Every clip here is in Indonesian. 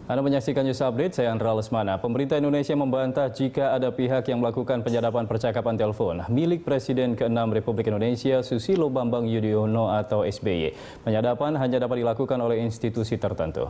Anda menyaksikan News Update, saya Andra Lesmana. Pemerintah Indonesia membantah jika ada pihak yang melakukan penyadapan percakapan telepon milik Presiden ke-6 Republik Indonesia Susilo Bambang Yudhoyono atau SBY. Penyadapan hanya dapat dilakukan oleh institusi tertentu.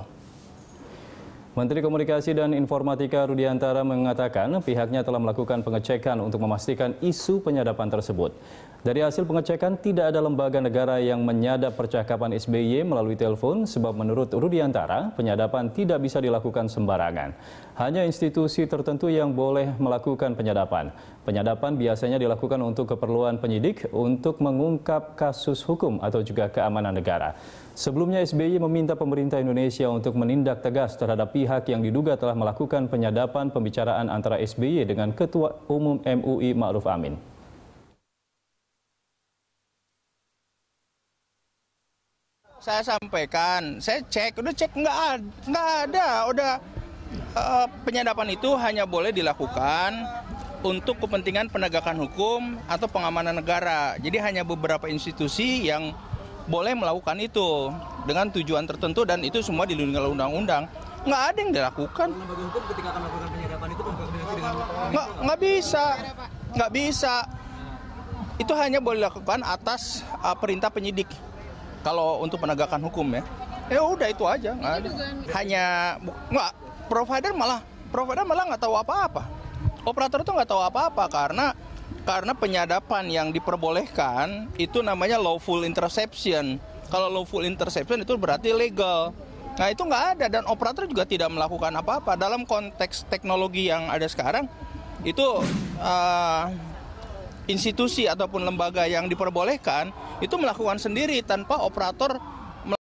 Menteri Komunikasi dan Informatika Rudiantara mengatakan pihaknya telah melakukan pengecekan untuk memastikan isu penyadapan tersebut. Dari hasil pengecekan, tidak ada lembaga negara yang menyadap percakapan SBY melalui telepon sebab menurut Rudiantara, penyadapan tidak bisa dilakukan sembarangan. Hanya institusi tertentu yang boleh melakukan penyadapan. Penyadapan biasanya dilakukan untuk keperluan penyidik untuk mengungkap kasus hukum atau juga keamanan negara. Sebelumnya SBY meminta pemerintah Indonesia untuk menindak tegas terhadap pihak yang diduga telah melakukan penyadapan pembicaraan antara SBY dengan Ketua Umum MUI Ma'ruf Amin. Saya sampaikan, saya cek, nggak ada, penyadapan itu hanya boleh dilakukan untuk kepentingan penegakan hukum atau pengamanan negara. Jadi hanya beberapa institusi yang boleh melakukan itu dengan tujuan tertentu dan itu semua dilindungi oleh undang-undang. Nggak ada yang dilakukan. Lembaga hukum ketika akan melakukan penyadapan itu berkoordinasi dengan nggak bisa. Itu hanya boleh dilakukan atas perintah penyidik. Kalau untuk penegakan hukum ya udah itu aja, nggak ada. Provider malah nggak tahu apa-apa. Operator itu nggak tahu apa-apa karena penyadapan yang diperbolehkan itu namanya lawful interception. Kalau lawful interception itu berarti legal. Nah itu nggak ada dan operator juga tidak melakukan apa-apa. Dalam konteks teknologi yang ada sekarang itu institusi ataupun lembaga yang diperbolehkan itu melakukan sendiri tanpa operator